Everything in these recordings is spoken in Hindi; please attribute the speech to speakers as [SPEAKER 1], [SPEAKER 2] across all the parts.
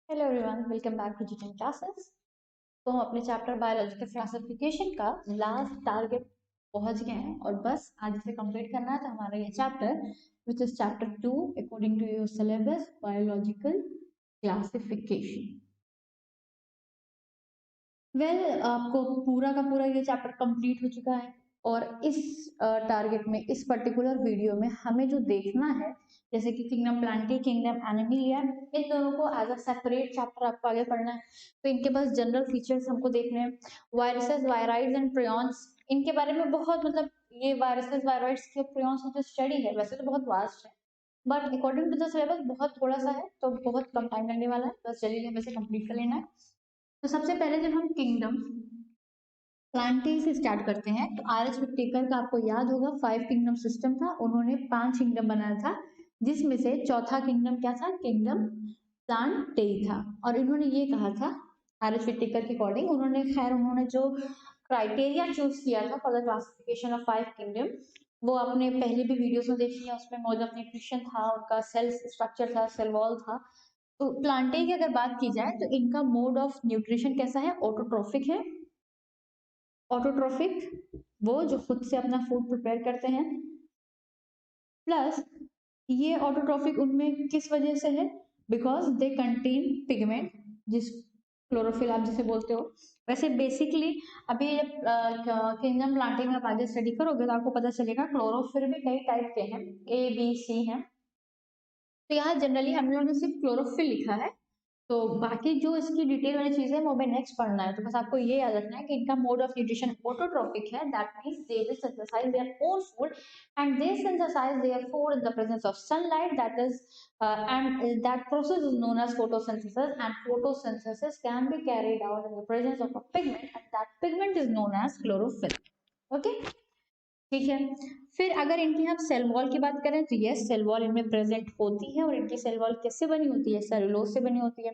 [SPEAKER 1] Hello everyone, welcome back to जीटन क्लासेस। तो हम अपने चैप्टर बायोलॉजिकल क्लासिफिकेशन का लास्ट टारगेट पहुंच गए हैं और बस आज इसे कंप्लीट करना है। तो हमारा ये chapter which is chapter 2 according to your syllabus biological classification. आपको पूरा का पूरा ये चैप्टर कंप्लीट हो चुका है और इस टारगेट में, इस पर्टिकुलर वीडियो में हमें जो देखना है, जैसे कि किंगडम प्लांटी, किंगडम एनिमलिया, इन दोनों को एज अ सेपरेट चैप्टर आपको आगे पढ़ना है। तो इनके पास जनरल फीचर्स हमको देखने हैं। वायरसेस, वायराइड्स एंड प्रियॉन्स, इनके बारे में बहुत ये वायरसेस, वायराइड्स के प्रियॉन्स की जो स्टडी है वैसे तो बहुत वास्ट है, but according to the syllabus बहुत थोड़ा सा है, तो बहुत कम टाइम लगने वाला है। बस जल्दी जल्दी से कंप्लीट कर लेना है। तो सबसे पहले जब हम किंगडम प्लांटी से स्टार्ट करते हैं तो आर एच विटेकर का आपको याद होगा 5 किंगडम सिस्टम था। उन्होंने 5 किंगडम बनाया था, जिसमें से चौथा किंगडम क्या था? किंगडम प्लांटेई था। और इन्होंने ये कहा था, आर एच विटेकर के अकॉर्डिंग, उन्होंने जो क्राइटेरिया चूज किया था for the classification of 5 kingdom, वो आपने पहले भी वीडियोस में देख लिया। उसमें मोड ऑफ न्यूट्रिशन था, उनका सेल स्ट्रक्चर था, सेल वॉल था। तो प्लांटेई की अगर बात की जाए तो इनका मोड ऑफ न्यूट्रिशन कैसा है? ऑटोट्रोफिक है। ऑटोट्रोफिक वो जो खुद से अपना फूड प्रिपेयर करते हैं, प्लस ये ऑटोट्रोफिक उनमें किस वजह से है? बिकॉज दे कंटेन पिगमेंट, जिस क्लोरोफिल आप जिसे बोलते हो। वैसे बेसिकली अभी किंगडम प्लांटिंग में आप आगे स्टडी करोगे तो आपको पता चलेगा क्लोरोफिल भी कई टाइप के हैं, ए बी सी हैं। तो यहाँ जनरली हम लोगों ने सिर्फ क्लोरोफिल लिखा है, तो बाकी जो इसकी डिटेल वाली चीजें हैं वो हमें नेक्स्ट पढ़ना है। तो बस आपको ये याद रखना है कि इनका मोड ऑफ न्यूट्रिशन ऑटोट्रोफिक है, that means they will synthesize their own food and they synthesize their food in the presence of sunlight, that is and that process is known as photosynthesis, and photosynthesis can be carried out in the presence of a pigment, and that pigment is known as chlorophyll. Okay, ठीक है। फिर अगर इनकी हम सेल वॉल की बात करें तो यस, सेल वॉल इनमें प्रेजेंट होती है। और इनकी सेल वॉल कैसे बनी होती है? सेलुलोज से बनी होती है।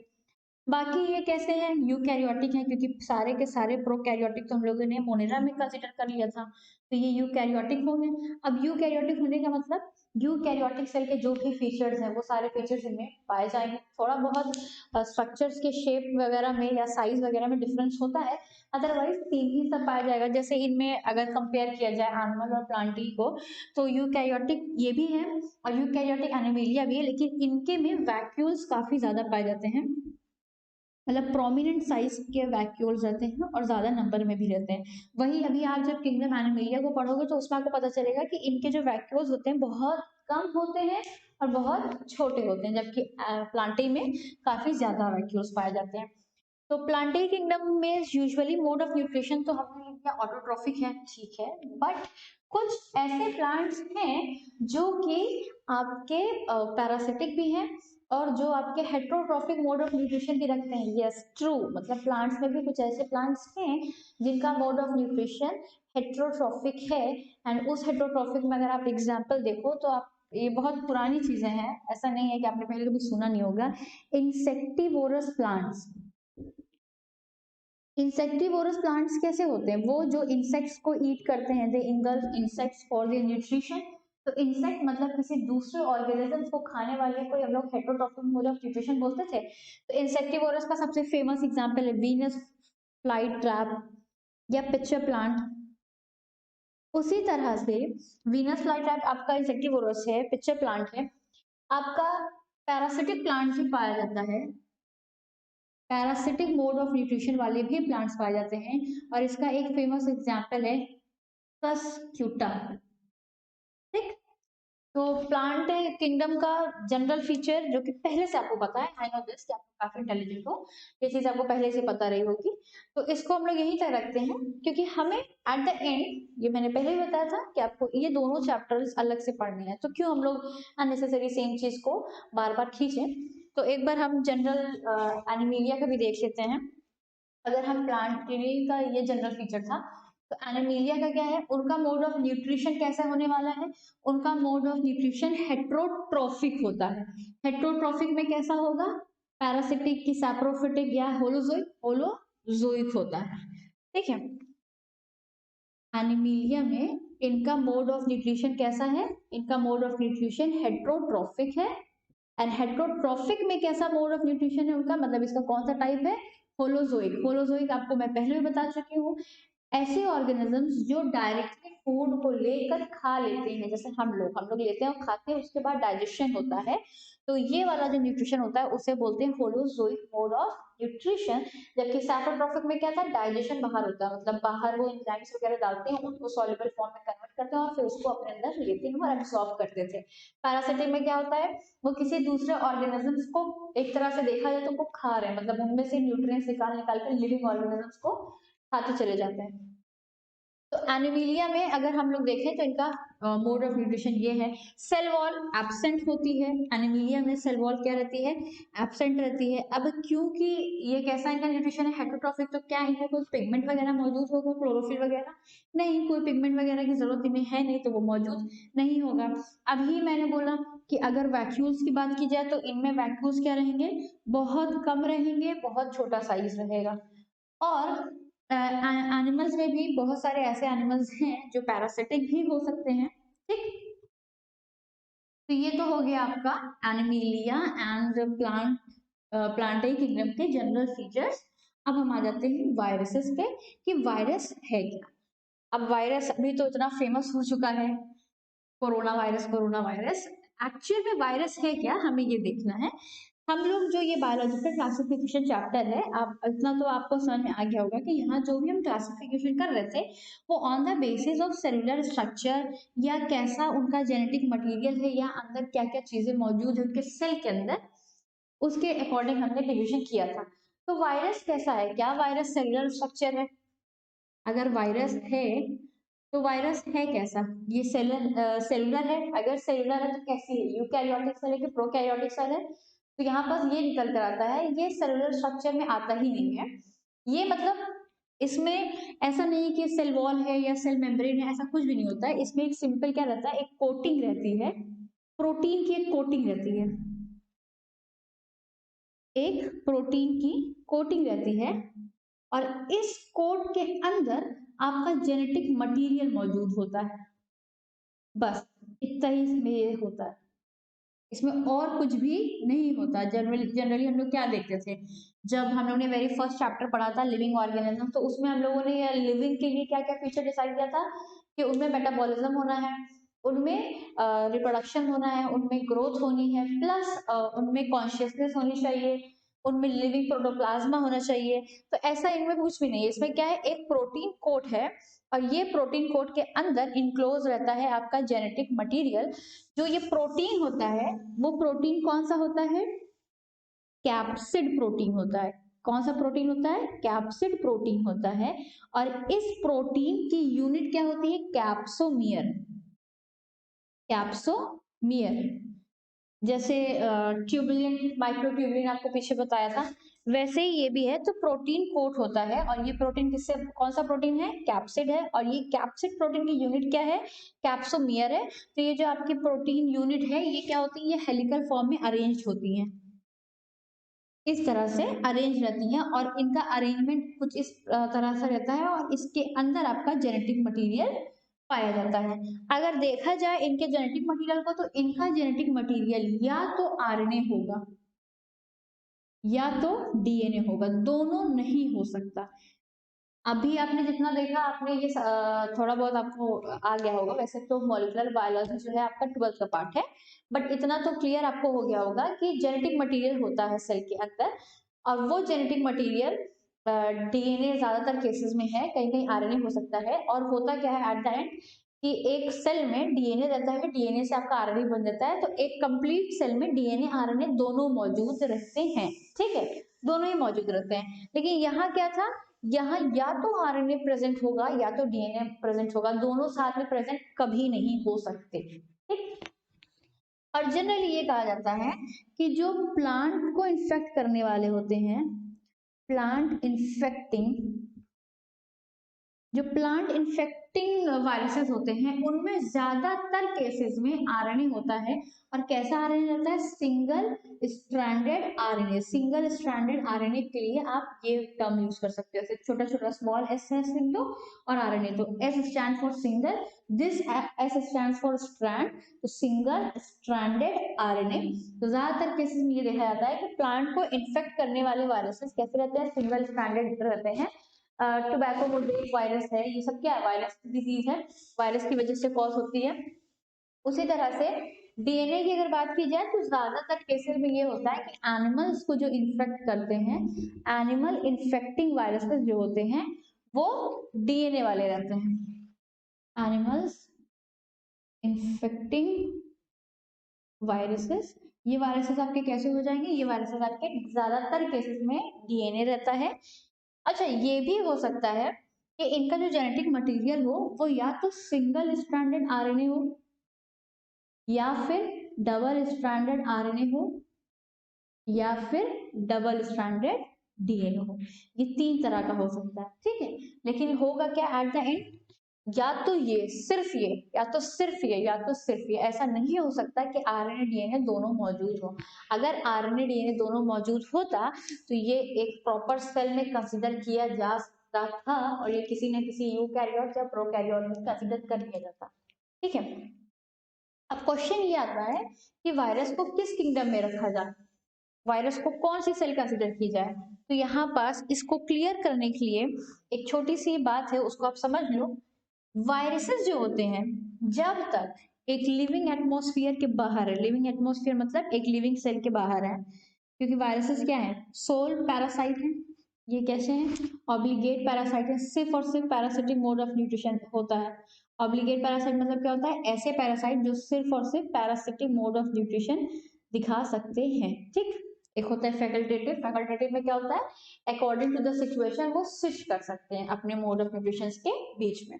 [SPEAKER 1] बाकी ये कैसे हैं? यूकैरियोटिक है, क्योंकि सारे के सारे प्रोकैरियोटिक तो हम लोगों ने मोनेरा में कंसीडर कर लिया था, तो ये यूकैरियोटिक होंगे। अब यूकैरियोटिक होने का मतलब यूकैरियोटिक सेल के जो भी फीचर्स हैं वो सारे फीचर्स इनमें पाए जाएंगे। थोड़ा बहुत स्ट्रक्चर्स के शेप वगैरह में या साइज वगैरह में डिफरेंस होता है, अदरवाइज सेम ही सब पाया जाएगा। जैसे इनमें अगर कंपेयर किया जाए एनिमल और प्लांटी को, तो यूकैरियोटिक ये भी है और यूकैरियोटिक एनिमेलिया भी है, लेकिन इनके में वैक्यूल्स काफी ज्यादा पाए जाते हैं, मतलब प्रोमिनेंट साइज के वैक्यूल्स रहते हैं और ज्यादा नंबर में भी रहते हैं। वही अभी आप जब किंगडम एनिमेलिया को पढ़ोगे तो उसमें आपको पता चलेगा कि इनके जो वैक्यूल्स होते हैं बहुत कम होते हैं और बहुत छोटे होते हैं, जबकि प्लांटी में काफी ज्यादा वैक्यूल्स पाए जाते हैं। तो प्लांटी किंगडम में यूजुअली मोड ऑफ न्यूट्रिशन तो हमने लिख दिया ऑटोट्रोफिक है, ठीक है, बट कुछ ऐसे प्लांट्स हैं जो कि आपके पैरासिटिक भी हैं और जो आपके हेट्रोट्रॉफिक मोड ऑफ न्यूट्रिशन भी रखते हैं। यस, ट्रू, मतलब प्लांट्स में भी कुछ ऐसे प्लांट्स हैं जिनका मोड ऑफ न्यूट्रिशन हेट्रोट्रॉफिक है। एंड उस हेट्रोट्रॉफिक में अगर आप एग्जांपल देखो तो आप, ये बहुत पुरानी चीजें हैं, ऐसा नहीं है कि आपने पहले कभी सुना नहीं होगा। इंसेक्टिवोरस प्लांट्स, इंसेक्टिवोरस प्लांट्स कैसे होते हैं? वो जो इंसेक्ट्स को ईट करते हैं, they engulf insects for their nutrition. तो इंसेक्ट मतलब किसी दूसरे ऑर्गेनिज्म को खाने वाले को हम लोग हेटेरोट्रॉफिक मोड ऑफ न्यूट्रिशन बोलते थे। तो इंसेक्टिवोरस का सबसे फेमस एग्जांपल है वीनस फ्लाई ट्रैप या पिक्चर प्लांट। उसी तरह से वीनस फ्लाई ट्रैप आपका इंसेक्टिवोरस है, पिक्चर प्लांट है। आपका पैरासिटिक प्लांट भी पाया जाता है, पैरासिटिक मोड ऑफ न्यूट्रिशन वाले भी प्लांट्स पाए जाते हैं, और इसका एक फेमस एग्जांपल है कस्क्यूटा। ठीक, तो प्लांट किंगडम का जनरल फीचर जो कि पहले से आपको पता है, आई नो दिस कि आप काफी इंटेलिजेंट हो, ये चीज आपको पहले से पता रही होगी, तो इसको हम लोग यहीं तक रखते हैं क्योंकि हमें एट द एंड, ये मैंने पहले भी बताया था कि आपको ये दोनों चैप्टर्स अलग से पढ़ने हैं, तो क्यों हम लोग अननेसेसरी सेम चीज को बार बार खींचे। तो एक बार हम जनरल एनिमीलिया का भी देख लेते हैं। अगर हम प्लांट का ये जनरल फीचर था, तो एनिमीलिया का क्या है? उनका मोड ऑफ न्यूट्रिशन कैसा होने वाला है? उनका मोड ऑफ न्यूट्रिशन हेट्रोट्रोफिक होता है। हेट्रोट्रोफिक में कैसा होगा? पैरासिटिक की सैप्रोफिटिक या होलोजोइक? होलोजोइक होता है। ठीक है, एनिमीलिया में इनका मोड ऑफ न्यूट्रिशन कैसा है? इनका मोड ऑफ न्यूट्रिशन हेट्रोट्रोफिक है, एंड हेट्रोट्रॉफिक में कैसा मोड ऑफ न्यूट्रिशन है उनका, मतलब इसका कौन सा टाइप है, होलोजोइक। होलोजोइक आपको मैं पहले भी बता चुकी हूँ, ऐसे ऑर्गेनिजम्स जो डायरेक्टली फूड को लेकर खा लेते हैं, जैसे हम लोग लेते हैं और खाते हैं, उसके बाद डाइजेशन होता है, तो ये वाला जो न्यूट्रिशन होता है उसे बोलते हैं होलोजोइक मोड ऑफ न्यूट्रिशन। जबकि सैप्रोट्रॉफिक में क्या था, डाइजेशन बाहर होता है, मतलब बाहर वो एंजाइम्स वगैरह डालते हैं, उनको सॉल्युबल फॉर्म में कन्वर्ट करते हैं और फिर उसको अपने अंदर लेते हैं और एब्सॉर्ब करते थे। पैरासिटिक में क्या होता है, वो किसी दूसरे ऑर्गेनिजम्स को एक तरह से देखा जाए तो वो खा रहे हैं, मतलब उनमें से न्यूट्रिएंट्स निकाल निकाल कर लिविंग ऑर्गेनिजम्स को खाते चले जाते हैं। तो एनिमिलिया में अगर हम लोग देखें तो इनका मोड ऑफ न्यूट्रिशन ये है, सेल वॉल एब्सेंट होती है। एनिमिलिया में सेल वॉल क्या रहती है, एब्सेंट रहती है। अब क्योंकि ये कैसा इनका न्यूट्रिशन है, हेट्रोट्रॉफिक, तो क्या इनमें कोई पिगमेंट वगैरह मौजूद होगा, क्लोरोफिल वगैरह? नहीं, कोई पिगमेंट वगैरह की जरूरत इन्हें है नहीं, तो वो मौजूद नहीं होगा। अभी मैंने बोला कि अगर वैक्यूल्स की बात की जाए तो इनमें वैक्यूल्स क्या रहेंगे, बहुत कम रहेंगे, बहुत छोटा साइज रहेगा। और एनिमल्स में भी बहुत सारे ऐसे एनिमल्स हैं जो पैरासिटिक भी हो सकते हैं, ठीक। तो ये तो हो गया आपका एनिमिलिया एंड प्लांट प्लांटाई किंगडम के जनरल फीचर्स। अब हम आ जाते हैं वायरसेस पे कि वायरस है क्या। अब वायरस अभी तो इतना फेमस हो चुका है, corona virus, corona virus. Actual में वायरस है क्या, हमें ये देखना है। हम लोग जो ये बायोलॉजिकल क्लासिफिकेशन चैप्टर है, आप इतना तो आपको समझ में आ गया होगा कि यहाँ जो भी हम क्लासिफिकेशन कर रहे थे वो on the basis of cellular structure, या कैसा उनका जेनेटिक मटेरियल है, या अंदर क्या क्या चीजें मौजूद है उनके सेल के अंदर, उसके अकॉर्डिंग हमने डिविजन किया था। तो वायरस कैसा है, क्या वायरस सेलुलर स्ट्रक्चर है? अगर वायरस है तो वायरस है कैसा, ये सेलुलर है। अगर सेलुलर है तो कैसी है, यूकैरियोटिक सेल है कि प्रोकैरियोटिक सेल है? तो यहाँ पर ये निकल कर आता है, ये सेलुलर स्ट्रक्चर में आता ही नहीं है। ये मतलब इसमें ऐसा नहीं कि सेल वॉल है या सेल मेम्ब्रेन है, ऐसा कुछ भी नहीं होता है। इसमें एक सिंपल क्या रहता है, एक कोटिंग रहती है, प्रोटीन की एक कोटिंग रहती है, एक प्रोटीन की कोटिंग रहती है, और इस कोट के अंदर आपका जेनेटिक मटेरियल मौजूद होता है। बस इतना ही इसमें ये होता है, इसमें और कुछ भी नहीं होता। जनरली हम लोग क्या देखते थे, जब हम लोग ने वेरी फर्स्ट चैप्टर पढ़ा था लिविंग ऑर्गेनिज्म, तो उसमें हम लोगों ने लिविंग के लिए क्या क्या फीचर डिसाइड किया था, कि उनमें मेटाबॉलिज्म होना है, उनमें रिप्रोडक्शन होना है, उनमें ग्रोथ होनी है, प्लस उनमें कॉन्शियसनेस होनी चाहिए, उनमें लिविंग प्रोटोप्लाज्मा होना चाहिए। तो ऐसा इनमें कुछ भी नहीं है। इसमें क्या है, एक प्रोटीन कोट है, और ये प्रोटीन कोट के अंदर इनक्लोज रहता है आपका जेनेटिक मटेरियल। जो ये प्रोटीन होता है, वो प्रोटीन कौन सा होता है, कैप्सिड प्रोटीन होता है। कौन सा प्रोटीन होता है, कैप्सिड प्रोटीन होता है। और इस प्रोटीन की यूनिट क्या होती है, कैप्सोमियर। कैप्सोमियर, जैसे ट्यूबुलिन, माइक्रोट्यूबुलिन आपको पीछे बताया था, वैसे ही ये भी है। तो प्रोटीन कोट होता है, और ये प्रोटीन किससे, कौन सा प्रोटीन है, कैप्सिड है, और ये कैप्सिड प्रोटीन की यूनिट क्या है, कैप्सोमियर है। तो ये जो आपकी प्रोटीन यूनिट है, ये क्या होती है, ये हेलिकल फॉर्म में अरेंज होती है, इस तरह से अरेंज रहती हैं, और इनका अरेंजमेंट कुछ इस तरह से रहता है, और इसके अंदर आपका जेनेटिक मटेरियल पाया जाता है। अगर देखा जाए इनके जेनेटिक मटेरियल को, तो इनका जेनेटिक मटेरियल या तो आरएनए होगा या तो डीएनए होगा, दोनों नहीं हो सकता। अभी आपने जितना देखा, आपने ये थोड़ा बहुत आपको आ गया होगा। वैसे तो मॉलिक्यूलर बायोलॉजी जो है आपका 12th का पार्ट है, बट इतना तो क्लियर आपको हो गया होगा कि जेनेटिक मटेरियल होता है सेल के अंदर, और वो जेनेटिक मटेरियल डीएनए ज्यादातर केसेस में है, कहीं कहीं आरएनए हो सकता है। और होता क्या है एट द एंड, कि एक सेल में डीएनए रहता है, डीएनए से आपका आरएनए बन जाता है, तो एक कंप्लीट सेल में डीएनए आरएनए दोनों मौजूद रहते हैं, ठीक है, दोनों ही मौजूद रहते हैं। लेकिन यहाँ क्या था, यहाँ या तो आरएनए प्रेजेंट होगा या तो डीएनए प्रेजेंट होगा, दोनों साथ में प्रेजेंट कभी नहीं हो सकते, ठीक। और जनरली ये कहा जाता है कि जो प्लांट को इन्फेक्ट करने वाले होते हैं, प्लांट इन्फेक्टिंग जो प्लांट इन्फेक्टिंग वायरसेस होते हैं उनमें ज्यादातर केसेस में आरएनए होता है। और कैसा आरएनए रहता है? Single stranded RNA. Single stranded RNA के लिए आप ये टर्म यूज कर सकते हो, छोटा छोटा स्मॉल एस लिख दो और आरएनए, तो S stand for single, this S stand for strand, तो सिंगल स्ट्रैंडेड आरएनए। तो ज्यादातर केसेस में ये देखा जाता है कि प्लांट को इन्फेक्ट करने वाले वायरसेस कैसे रहते हैं? सिंगल स्ट्रैंडेड रहते हैं। टोबैको मोज़ेक वायरस है, ये सब क्या है? वायरस डिजीज है, वायरस की वजह से कॉज होती है। उसी तरह से डीएनए की अगर बात की जाए तो ज्यादातर केसेस में ये होता है कि एनिमल्स को जो इन्फेक्ट करते हैं, एनिमल इन्फेक्टिंग वायरसेस जो होते हैं वो डीएनए वाले रहते हैं। एनिमल्स इन्फेक्टिंग वायरसेस, ये वायरसेस आपके कैसे हो जाएंगे? ये वायरसेस आपके ज्यादातर केसेस में डीएनए रहता है। अच्छा, ये भी हो सकता है कि इनका जो जेनेटिक मटेरियल हो वो या तो सिंगल स्ट्रैंडेड आरएनए हो, या फिर डबल स्ट्रैंडेड आरएनए हो, या फिर डबल स्ट्रैंडेड डीएनए हो। ये तीन तरह का हो सकता है, ठीक है। लेकिन होगा क्या एट द एंड? या तो ये, सिर्फ ये, या तो सिर्फ ये, या तो सिर्फ ये। ऐसा नहीं हो सकता कि आरएनए डीएनए दोनों मौजूद हो। अगर आरएनए डीएनए दोनों मौजूद होता तो ये एक प्रॉपर सेल में कंसीडर किया जा सकता था, और ये किसी न किसी यूकैरियोट या प्रोकैरियोट में कंसीडर कर लिया जाता, ठीक है। अब क्वेश्चन ये आता है कि वायरस को किस किंगडम में रखा जाए, वायरस को कौन सी सेल कंसीडर की जाए। तो यहाँ पास इसको क्लियर करने के लिए एक छोटी सी बात है, उसको आप समझ लो। वायरसेस जो होते हैं, जब तक एक लिविंग एटमॉस्फेयर के बाहर है, लिविंग एटमॉस्फेयर मतलब एक लिविंग सेल के बाहर है, क्योंकि वायरसेस क्या है? सोल पैरासाइट है। ये कैसे हैं? ऑब्लिगेट पैरासाइट है, सिर्फ और सिर्फ पैरासिटिक मोड ऑफ न्यूट्रिशन होता है। ऑब्लिगेट पैरासाइट मतलब क्या होता है? ऐसे पैरासाइट जो सिर्फ और सिर्फ पैरासिटिक मोड ऑफ न्यूट्रिशन दिखा सकते हैं, ठीक। एक होता है फैकल्टेटिव। फैकल्टेटिव में क्या होता है? अकॉर्डिंग टू द सिचुएशन वो स्विच कर सकते हैं अपने मोड ऑफ न्यूट्रिशन के बीच में।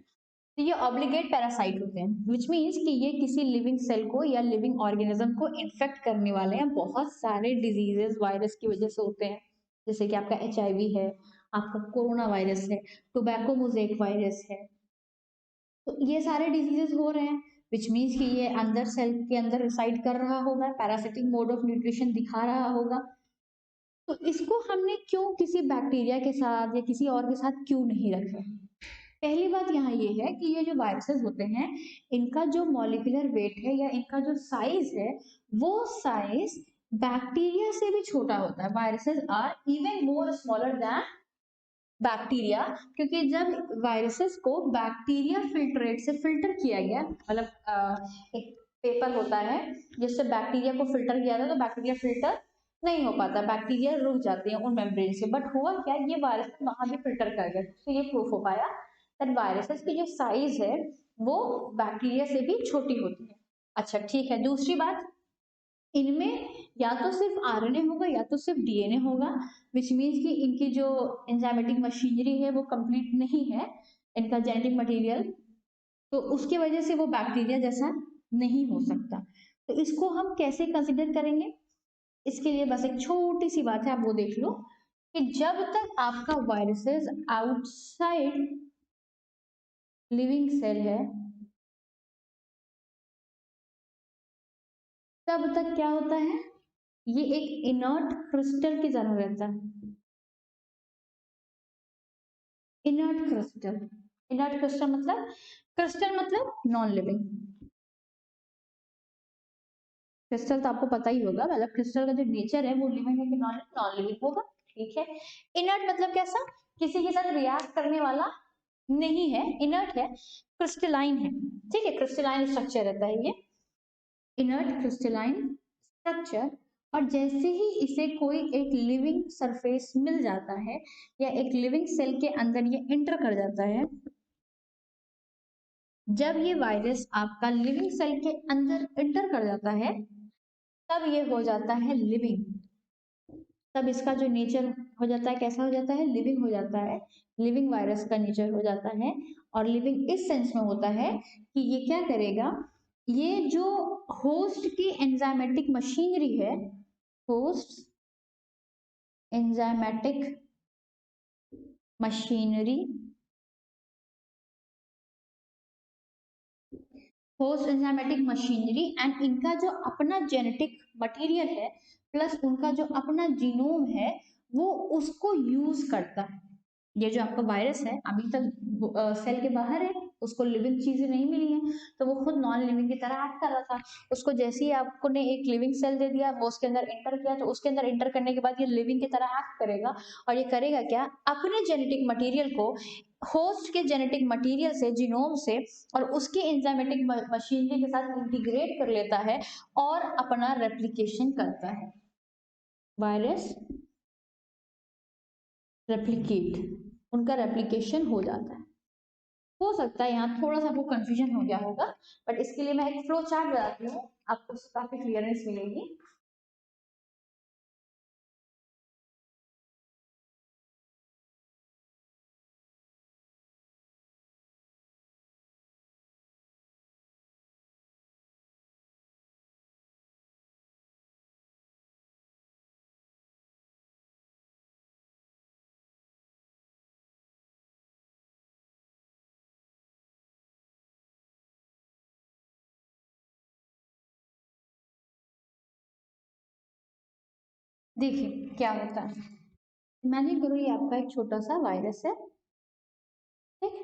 [SPEAKER 1] तो ये ऑब्लिगेट पैरासाइट होते हैं, विच मीन्स कि ये किसी लिविंग सेल को या लिविंग ऑर्गेनिज्म को इन्फेक्ट करने वाले हैं। बहुत सारे डिजीजेस वायरस की वजह से होते हैं, जैसे कि आपका HIV है, आपका कोरोना वायरस है, टोबैको मोज़ेक वायरस है। तो ये सारे डिजीजेस हो रहे हैं, विच मीन्स कि ये अंदर सेल के अंदर रिसाइड कर रहा होगा, पैरासिटिक मोड ऑफ न्यूट्रिशन दिखा रहा होगा। तो इसको हमने क्यों किसी बैक्टीरिया के साथ या किसी और के साथ क्यों नहीं रखा? पहली बात यहाँ ये है कि ये जो वायरसेस होते हैं, इनका जो मॉलिक्यूलर वेट है या इनका जो साइज है, वो साइज बैक्टीरिया से भी छोटा होता है। Viruses are even more smaller than bacteria, क्योंकि जब वायरसेस को बैक्टीरिया फिल्ट्रेट से फिल्टर किया गया, मतलब एक पेपर होता है जिससे बैक्टीरिया को फिल्टर किया था, तो बैक्टीरिया फिल्टर नहीं हो पाता, बैक्टीरिया रुक जाते हैं उन मेम्ब्रेन से। बट हुआ क्या? ये वायरस वहां भी फिल्टर कर गया, तो ये प्रूफ हो पाया दैट वायरसेस की जो साइज है वो बैक्टीरिया से भी छोटी होती है। अच्छा ठीक है, दूसरी बात, इनमें या तो सिर्फ आरएनए होगा या तो सिर्फ डीएनए होगा, विच मीन्स कि इनकी जो एंजाइमेटिक मशीनरी है वो कंप्लीट नहीं है, इनका जेनेटिक मटेरियल, तो उसकी वजह से वो बैक्टीरिया जैसा नहीं हो सकता। तो इसको हम कैसे कंसिडर करेंगे? इसके लिए बस एक छोटी सी बात है, आप वो देख लो कि जब तक आपका वायरसेस आउटसाइड लिविंग सेल है, तब तक क्या होता है? ये एक इनर्ट क्रिस्टल की तरह रहता है। इनर्ट क्रिस्टल, इनर्ट क्रिस्टल मतलब नॉन लिविंग। क्रिस्टल तो आपको पता ही होगा, मतलब क्रिस्टल का जो नेचर है वो लिविंग है कि नॉन लिविंग होगा, ठीक है। इनर्ट मतलब कैसा? किसी के साथ रिएक्ट करने वाला नहीं है, इनर्ट है, क्रिस्टलाइन है, ठीक है। क्रिस्टलाइन स्ट्रक्चर रहता है ये, इनर्ट क्रिस्टलाइन स्ट्रक्चर। और जैसे ही इसे कोई एक लिविंग सरफेस मिल जाता है या एक लिविंग सेल के अंदर ये इंटर कर जाता है, जब ये वायरस आपका लिविंग सेल के अंदर इंटर कर जाता है, तब ये हो जाता है लिविंग। तब इसका जो नेचर हो जाता है, कैसा हो जाता है? लिविंग हो जाता है, लिविंग वायरस का नेचर हो जाता है। और लिविंग इस सेंस में होता है कि ये क्या करेगा, ये जो होस्ट की एंजाइमेटिक मशीनरी है, host enzymatic machinery host enzymatic machinery and इनका जो अपना जेनेटिक मटेरियल है प्लस उनका जो अपना जीनोम है वो उसको यूज करता है। ये जो आपका वायरस है अभी तक सेल के बाहर है, उसको लिविंग चीजें नहीं मिली है, तो वो खुद नॉन लिविंग की तरह एक्ट कर रहा था। उसको जैसे ही आपको ने एक लिविंग सेल दे दिया, वो उसके अंदर एंटर किया, तो उसके अंदर एंटर करने के बाद ये लिविंग की तरह एक्ट करेगा। और ये करेगा क्या, अपने जेनेटिक मटेरियल को होस्ट के जेनेटिक मटेरियल से, जीनोम से, और उसके एंजाइमेटिक मशीनरी के साथ इंटीग्रेट कर लेता है और अपना रेप्लिकेशन करता है। वायरस रेप्लिकेट, उनका रेप्लिकेशन हो जाता है। हो सकता है यहाँ थोड़ा सा आपको कंफ्यूजन हो गया होगा, बट इसके लिए मैं एक फ्लो चार्ट बताती हूँ, आपको उससे काफी क्लियरनेस मिलेगी। देखिए क्या होता है, इमेजिन करो ये आपका एक छोटा सा वायरस है, ठीक,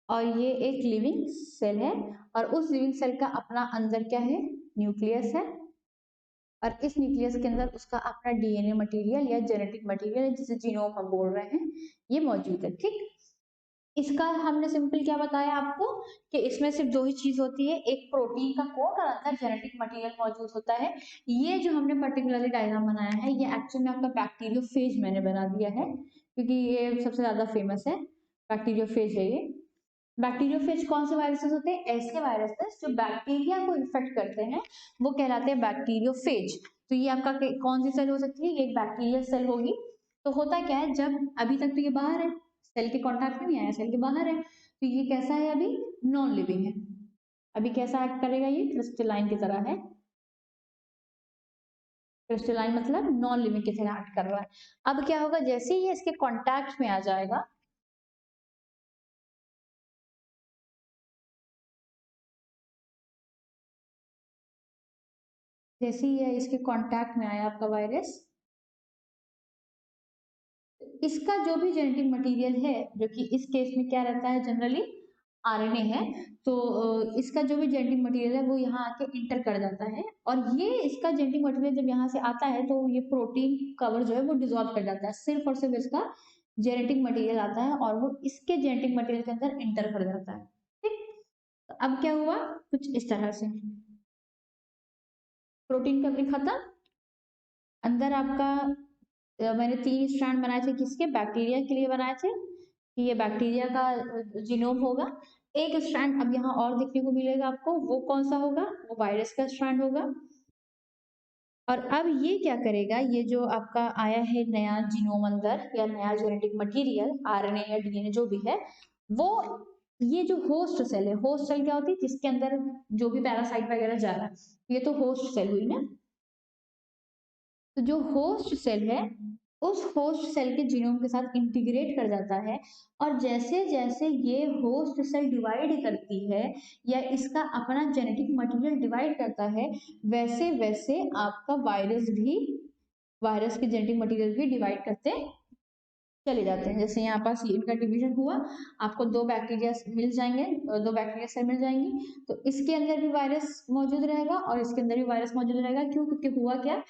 [SPEAKER 1] और ये एक लिविंग सेल है, और उस लिविंग सेल का अपना अंदर क्या है, न्यूक्लियस है, और इस न्यूक्लियस के अंदर उसका अपना डीएनए मटेरियल या जेनेटिक मटेरियल जिसे जीनोम हम बोल रहे हैं ये मौजूद है। ठीक, इसका हमने सिंपल क्या बताया आपको कि इसमें सिर्फ दो ही चीज होती है, एक प्रोटीन का कोड और अंदर जेनेटिक मटेरियल मौजूद होता है। ये जो हमने पर्टिकुलरली डायग्राम बनाया है ये एक्चुअली में आपका बैक्टीरियोफेज मैंने बना दिया है, क्योंकि ये सबसे ज्यादा फेमस है, बैक्टीरियोफेज है ये। बैक्टीरियोफेज कौन से वायरसेस होते हैं, ऐसे वायरसेस जो बैक्टीरिया को इन्फेक्ट करते हैं वो कहलाते हैं बैक्टीरियोफेज। तो ये आपका कौन सी सेल हो सकती है, ये एक बैक्टीरियल सेल होगी। तो होता क्या है, जब अभी तक तो ये बाहर है, सेल के कॉन्टैक्ट में नहीं आया, सेल के बाहर है, तो ये कैसा है, अभी नॉन लिविंग है। अभी कैसा एक्ट करेगा, ये क्रिस्टलाइन की तरह है। क्रिस्टलाइन मतलब नॉन लिविंग की तरह एक्ट कर रहा है। अब क्या होगा, जैसे ही ये इसके कॉन्टैक्ट में आ जाएगा, जैसे ही ये इसके कॉन्टैक्ट में आया आपका वायरस, इसका जो भी जेनेटिक मटेरियल है, जो कि इस केस में क्या रहता है, जनरली आरएनए है, तो इसका जो भी जेनेटिक मटेरियल है वो यहाँ आके इंटर कर जाता है, और ये इसका जेनेटिक मटेरियल जब यहाँ से आता है तो ये प्रोटीन कवर जो है वो डिसॉल्व कर जाता है, सिर्फ और सिर्फ इसका जेनेटिक मटेरियल आता है और वो इसके जेनेटिक मटेरियल के अंदर इंटर कर जाता है। ठीक, तो अब क्या हुआ, कुछ इस तरह से, प्रोटीन कवरिंग खत्म, अंदर आपका मैंने 3 स्ट्रैंड बनाए थे, किसके, बैक्टीरिया के लिए बनाए थे कि ये बैक्टीरिया का जीनोम होगा। एक स्ट्रैंड अब यहाँ और देखने को मिलेगा आपको, वो कौन सा होगा, वो वायरस का स्ट्रैंड होगा। और अब ये क्या करेगा, ये जो आपका आया है नया जीनोम अंदर या नया जेनेटिक मटेरियल, आरएनए या डीएनए जो भी है, वो ये जो होस्ट सेल है, होस्ट सेल क्या होती है, जिसके अंदर जो भी पैरासाइट वगैरह जा रहा है, ये तो होस्ट सेल हुई ना। तो जो होस्ट सेल है उस होस्ट सेल के जीनोम के साथ इंटीग्रेट कर जाता है, और जैसे जैसे ये होस्ट सेल डिवाइड करती है या इसका अपना जेनेटिक मटेरियल डिवाइड करता है, वैसे वैसे आपका वायरस भी, वायरस के जेनेटिक मटेरियल भी डिवाइड करते चले जाते हैं। जैसे यहाँ पास इनका डिवीजन हुआ, आपको दो बैक्टीरिया मिल जाएंगे, दो बैक्टीरिया सेल मिल जाएंगी, तो इसके अंदर भी वायरस मौजूद रहेगा और इसके अंदर भी वायरस मौजूद रहेगा। क्यों, क्योंकि हुआ क्या,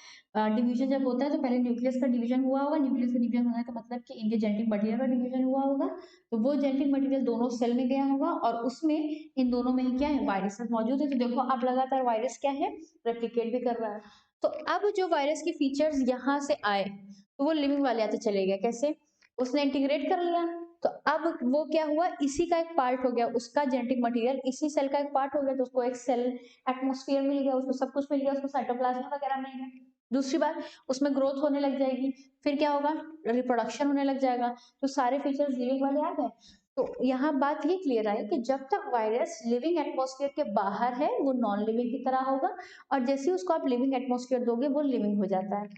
[SPEAKER 1] डिवीजन जब होता है तो पहले न्यूक्लियस का डिवीजन हुआ होगा, न्यूक्लियस का डिवीजन होने का मतलब कि इनके जेनेटिक मटेरियल का डिवीजन हुआ होगा, तो वो जेनेटिक मटेरियल दोनों सेल में गया होगा और उसमें इन दोनों में ही क्या है, वायरस मौजूद है। तो देखो अब लगातार वायरस क्या है, रेप्लिकेट भी कर रहा है। तो अब जो वायरस के फीचर्स यहाँ से आए तो वो लिविंग वाले आते चले गए, कैसे, उसने इंटीग्रेट कर लिया, तो अब वो क्या हुआ, इसी का एक पार्ट हो गया, उसका जेनेटिक मटेरियल इसी सेल का एक पार्ट हो गया, तो उसको एक सेल एटमॉस्फेयर मिल गया, उसको सब कुछ मिल गया, उसको साइटोप्लाज्म वगैरह मिल गया। दूसरी बात, उसमें ग्रोथ होने लग जाएगी, फिर क्या होगा, रिप्रोडक्शन होने लग जाएगा, तो सारे फीचर्स लिविंग वाले आ गए। तो यहाँ बात ये क्लियर आई कि जब तक वायरस लिविंग एटमॉस्फेयर के बाहर है वो नॉन लिविंग की तरह होगा, और जैसे ही उसको आप लिविंग एटमॉस्फेयर दोगे वो लिविंग हो जाता है।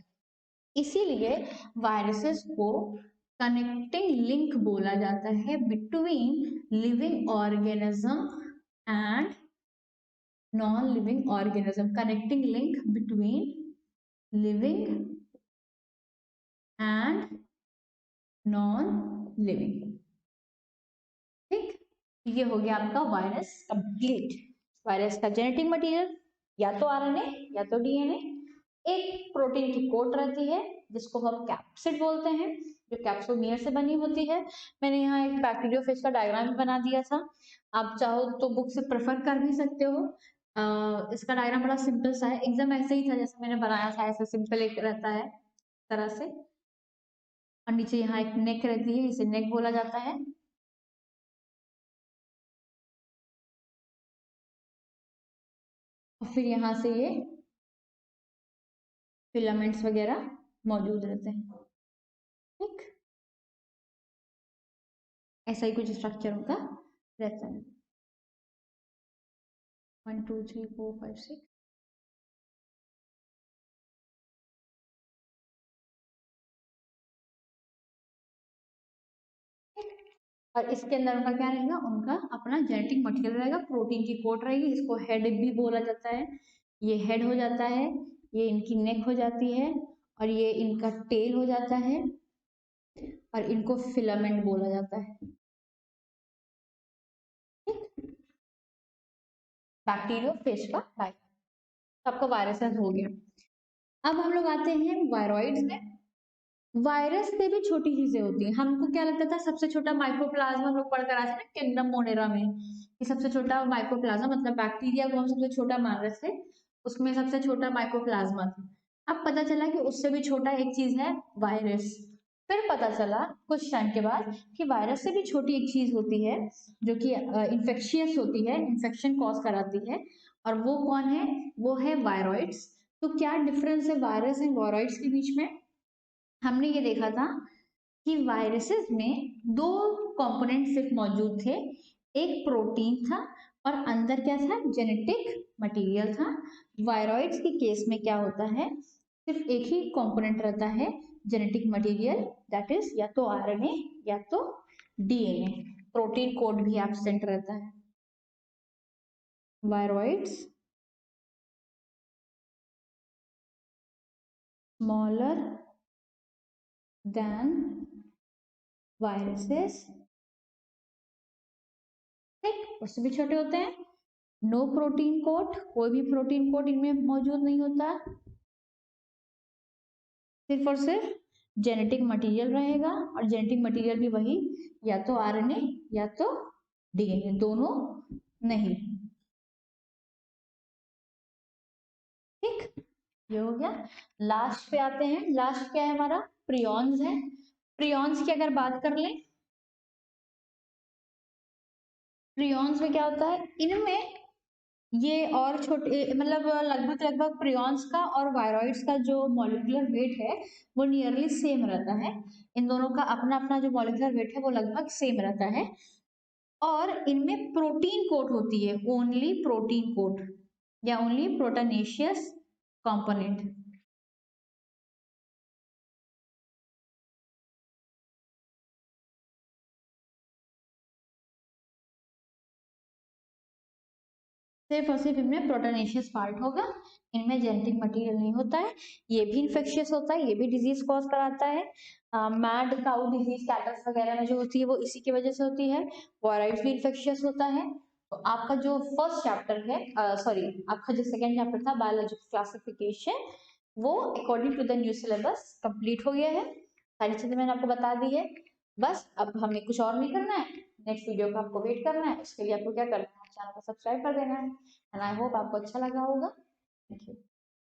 [SPEAKER 1] इसीलिए वायरसेस को कनेक्टिंग लिंक बोला जाता है between living organism and non living organism, connecting link between living and non living. ठीक, ये हो गया आपका वायरस कंप्लीट। वायरस का जेनेटिक मटेरियल या तो आरएनए या तो डीएनए, एक प्रोटीन की कोट रहती है जिसको हम कैप्सिड बोलते हैं, जो कैप्सोमियर से बनी होती है। मैंने यहाँ एक बैक्टीरियोफेज का डायग्राम भी बना दिया था, आप चाहो तो बुक से प्रेफर कर भी सकते हो। इसका डायग्राम बड़ा सिंपल सा है, एकदम ऐसे ही था जैसे मैंने बनाया था, ऐसे सिंपल एक रहता है तरह से। और नीचे यहाँ एक नेक रहती है, इसे नेक बोला जाता है। और फिर यहाँ से ये फिलामेंट्स वगैरह मौजूद रहते हैं। ठीक, ऐसा ही कुछ स्ट्रक्चर उनका रहता है। 1 2 3 4 5 6। और इसके अंदर उनका क्या रहेगा, उनका अपना जेनेटिक मटेरियल रहेगा, प्रोटीन की कोट रहेगी, इसको हेड भी बोला जाता है। ये हेड हो जाता है, ये इनकी नेक हो जाती है, और ये इनका टेल हो जाता है, और इनको फिलामेंट बोला जाता है। बैक्टीरियोफेज का डायग्राम आपका वायरसेस हो गया। अब हम लोग आते हैं वायरॉइड्स में। वायरस से भी छोटी चीजें होती हैं। हमको क्या लगता था सबसे छोटा माइक्रोप्लाज्मा, हम लोग पढ़कर आए थे ना किंगडम मोनेरा में, कि सबसे छोटा माइक्रोप्लाज्मा मतलब बैक्टीरिया को हम सबसे छोटा मान रहे थे, उसमें सबसे छोटा माइक्रोप्लाज्मा था। अब पता चला कि उससे भी छोटा एक चीज है वायरस। फिर पता चला कुछ टाइम के बाद कि वायरस से भी छोटी एक चीज होती है जो कि इन्फेक्शियस होती है, इन्फेक्शन कॉज कराती है, और वो कौन है, वो है वायरॉइड्स। तो क्या डिफरेंस है वायरस एंड वायरॉइड्स के बीच में? हमने ये देखा था कि वायरसेस में दो कंपोनेंट सिर्फ मौजूद थे, एक प्रोटीन था और अंदर क्या था, जेनेटिक मटेरियल था। वायरॉइड्स के केस में क्या होता है, सिर्फ एक ही कंपोनेंट रहता है, जेनेटिक मटेरियल, दैट इज या तो आरएनए या तो डीएनए, प्रोटीन कोड भी एब्सेंट रहता है। वायरॉइड्स स्मॉलर देन वायरसेस, ठीक, उससे भी छोटे होते हैं। नो प्रोटीन कोट, कोई भी प्रोटीन कोट इनमें मौजूद नहीं होता, सिर्फ और सिर्फ जेनेटिक मटेरियल रहेगा, और जेनेटिक मटेरियल भी वही, या तो आरएनए या तो डीएनए, दोनों नहीं। ठीक, ये हो गया। लास्ट पे आते हैं, लास्ट क्या है हमारा, प्रियॉन्स है। प्रियॉन्स की अगर बात कर लें, प्रियॉन्स में क्या होता है, इनमें ये और छोटे मतलब लगभग लगभग प्रियॉन्स का और वायरॉइड्स का जो मॉलिक्यूलर वेट है वो नियरली सेम रहता है। इन दोनों का अपना अपना जो मॉलिक्यूलर वेट है वो लगभग सेम रहता है, और इनमें प्रोटीन कोट होती है, ओनली प्रोटीन कोट या ओनली प्रोटानेशियस कंपोनेंट। सिर्फ और सिर्फ इनमें प्रोटोनेशियस पार्ट होगा, इनमें जेनेटिक मटेरियल नहीं होता है। ये भी इन्फेक्शियस होता है, ये भी डिजीज कॉज कराता है। मैड काउ डिजीज कैटस वगैरह में जो होती है वो इसी की वजह से होती है। वायरस भी इन्फेक्शियस होता है। तो आपका जो फर्स्ट चैप्टर है, सॉरी आपका जो सेकेंड चैप्टर था बायोलॉजिकल क्लासिफिकेशन, वो according to the new syllabus complete हो गया है। सारी चीजें मैंने आपको बता दी है। बस अब हमें कुछ और नहीं करना है, नेक्स्ट वीडियो का आपको वेट करना है। उसके लिए आपको क्या करना है, चैनल को सब्सक्राइब कर देना है। एंड आई होप आपको अच्छा लगा होगा। Thank you.